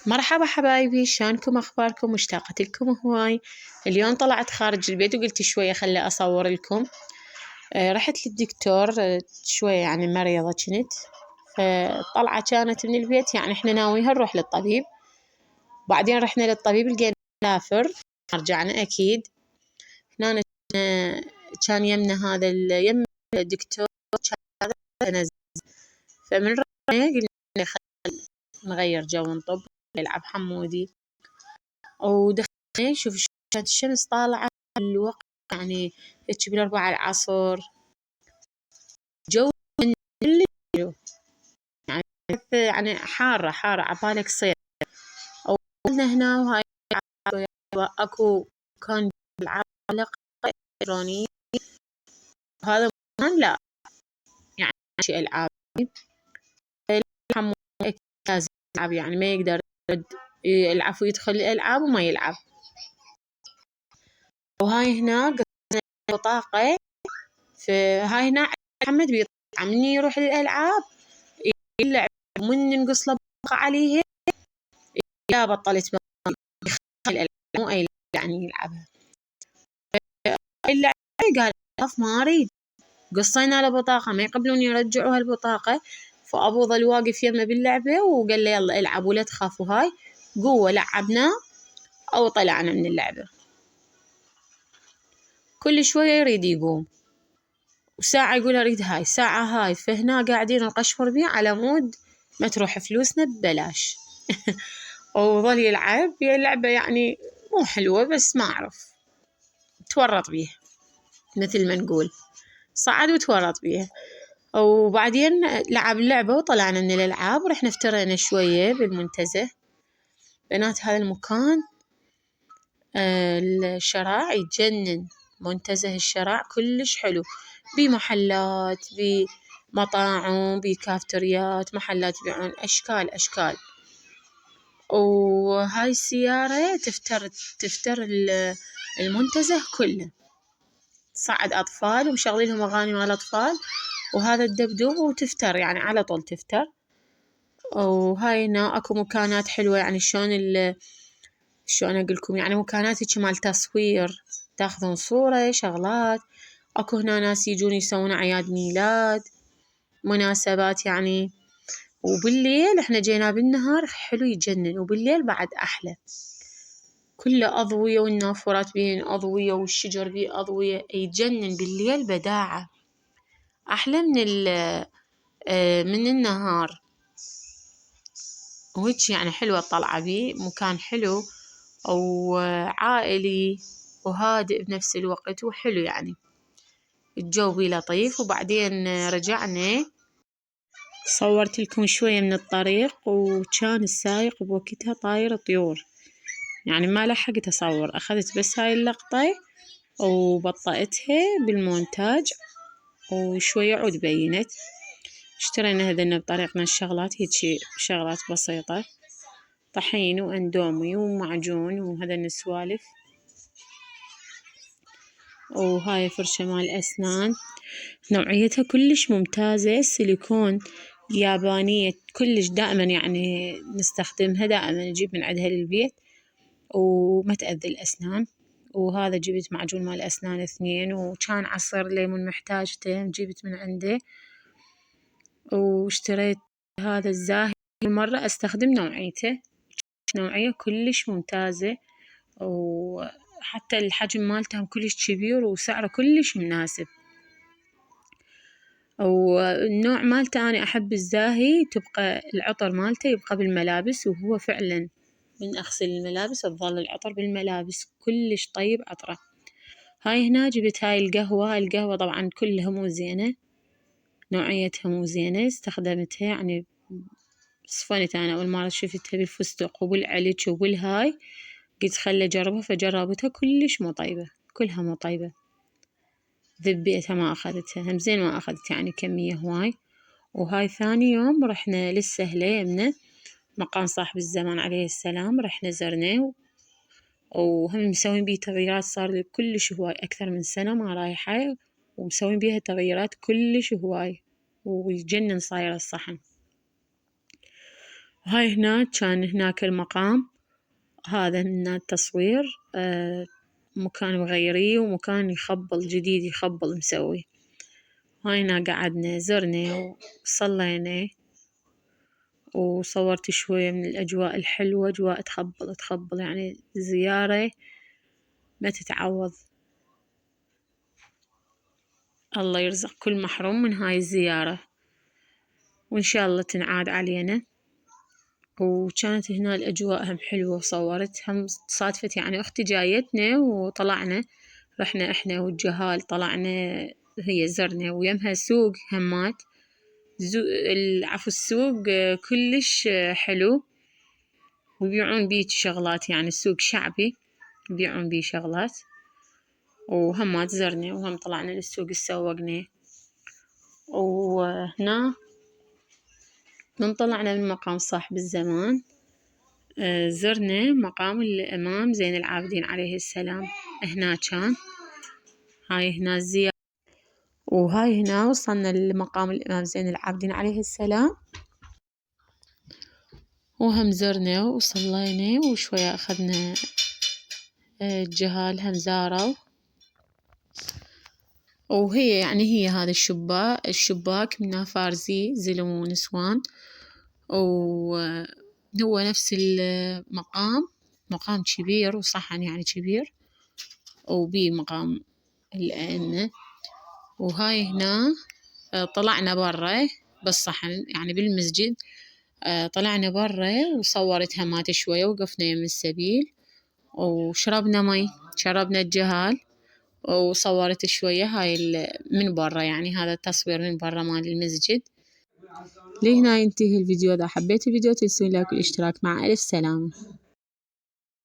مرحبا حبايبي، شلونكم أخباركم؟ مشتاقة لكم هواي. اليوم طلعت خارج البيت وقلت شوية خلي أصور لكم. رحت للدكتور، شوية يعني مريضة كنت. فطلعة كانت من البيت، يعني إحنا ناويين نروح للطبيب. بعدين رحنا للطبيب لقينا نسافر، رجعنا أكيد. هنا كان يمنا هذا يم الدكتور كان نزل. فمن رحنا قلنا نغير جو نطب نلعب حمودي. ودخلنا شوف كانت الشمس طالعة الوقت، يعني هيك بالأربعة العصر، جو اللي يعني حارة عبالك صيف. وقلنا هنا وهاي اكو كان بالعالق إلكترونية، وهذا مكان لا يعني شي ألعاب لازم يلعب، يعني ما يقدر يلعب ويدخل الألعاب وما يلعب. وهاي هنا بطاقة، فهاي هنا محمد بيطلع من يروح للألعاب يلعب، من ننقص له بطاقة عليه لا بطلت الألعاب، مو أي يعني يلعبها. اللعبة قال أخاف ما أريد، قصينا له بطاقة ما يقبلون يرجعوا هالبطاقة. فأبو ظل واقف يمه باللعبة وقال له يلا العب ولا تخافوا. هاي قوة لعبناه أو طلعنا من اللعبة. كل شوية يريد يقوم، وساعة يقول أريد هاي ساعة هاي. فهنا قاعدين نقشفر بيه على مود ما تروح فلوسنا ببلاش. وظل يلعب لعبة يعني مو حلوة، بس ما أعرف تورط بيه مثل ما نقول، صعد وتورط بيه. وبعدين لعب اللعبة وطلعنا من الألعاب ورحنا افترينا شوية بالمنتزه. بنات هذا المكان الشراع يتجنن، منتزه الشراع كلش حلو، بمحلات بمطاعم بكافتريات، محلات يبيعون أشكال. وهاي السيارة تفتر المنتزه كله، صعد أطفال ومشغلين لهم أغاني مال أطفال، وهذا الدبدوب وتفتر يعني على طول تفتر. وهاي هنا أكو مكانات حلوة، يعني شلون أقولكم، يعني مكانات هيك مال تصوير، تاخذون صورة شغلات. أكو هنا ناس يجون يسوون أعياد ميلاد، مناسبات يعني. وبالليل احنا جينا بالنهار حلو يجنن، وبالليل بعد أحلى، كله أضوية والنافورات بين أضوية والشجر بيه أضوية، يجنن بالليل بداعة، أحلى من النهار. وهيك يعني حلوة الطلعة بيه، مكان حلو وعائلي وهادئ بنفس الوقت وحلو، يعني الجو بيه لطيف. وبعدين رجعنا صورت لكم شوية من الطريق، وكان السايق بوقتها طاير طيور، يعني ما لحقت أصور، أخذت بس هاي اللقطة وبطأتها بالمونتاج وشوية عود بينت. اشترينا هذنا بطريقنا الشغلات، هيجي شغلات بسيطة، طحين وأندومي ومعجون وهذن السوالف. وهاي فرشة مال أسنان، نوعيتها كلش ممتازة، سيليكون يابانية كلش، دائما يعني نستخدمها، دائما نجيب من عندها للبيت وما تأذي الأسنان. وهذا جبت معجون مال أسنان 2، وكان عصير ليمون محتاجته جبت من عنده. واشتريت هذا الزاهي، مرة أستخدم نوعيته، نوعية كلش ممتازة، وحتى الحجم مالته كلش كبير وسعره كلش مناسب. والنوع مالته أنا أحب الزاهي، تبقى العطر مالته يبقى بالملابس، وهو فعلا من أغسل الملابس تظل العطر بالملابس كلش طيب عطره. هاي هنا جبت هاي القهوة طبعا كلها مو زينة، نوعيتها مو زينة، استخدمتها يعني صفنت أنا أول مرة شفتها بالفستق وبالعلج وبالهاي، قلت خلي أجربها، فجربتها كلش مو طيبة، كلها مو طيبة، ذبيتها ما أخذتها، هم زين ما أخذت يعني كمية هواي. وهاي ثاني يوم رحنا للسهلة يمنا، مقام صاحب الزمان عليه السلام، رحنا زرناه، وهم مسوين بيه تغييرات، صار لي كلش هواي أكثر من سنة ما رايحة، ومسوين بيها تغييرات كلش هواي، ويجنن صاير الصحن. وهاي هناك كان هناك المقام، هذا هنا التصوير. مكان مغيريه ومكان يخبل جديد يخبل مسوي. هاي هنا قعدنا زرنا وصلينا وصورت شوية من الأجواء الحلوة، أجواء تخبل يعني زيارة ما تتعوض. الله يرزق كل محروم من هاي الزيارة، وإن شاء الله تنعاد علينا. وكانت هنا الأجواء هم حلوة وصورت. هم صادفت يعني أختي جايتنا وطلعنا، رحنا إحنا والجهال طلعنا، هي زرنا ويمها سوق همات. عفوا السوق كلش حلو، ويبيعون بيه شغلات، يعني السوق شعبي يبيعون بيه شغلات. وهم زرنا وهم طلعنا للسوق تسوقنا. وهنا من طلعنا من مقام صاحب الزمان زرنا مقام الإمام زين العابدين عليه السلام. هنا كان هاي هنا الزيارة. وهاي هنا وصلنا لمقام الإمام زين العابدين عليه السلام، وهم زرنا وصلينا وشوية أخذنا الجهال هم زاروا. وهي يعني هي هذا الشباك منه فارزي زلم ونسوان. وهو نفس المقام، مقام كبير وصحن يعني كبير، وبيه مقام الأئمة. وهاي هنا طلعنا برا بالصحن يعني بالمسجد. طلعنا برا وصورت همات شوية، وقفنا يم السبيل وشربنا مي، شربنا الجهال وصورت شوية هاي من برا، يعني هذا التصوير من برا مال المسجد. لهنا ينتهي الفيديو. إذا حبيت الفيديو تنسون لايك والاشتراك. مع ألف سلامة.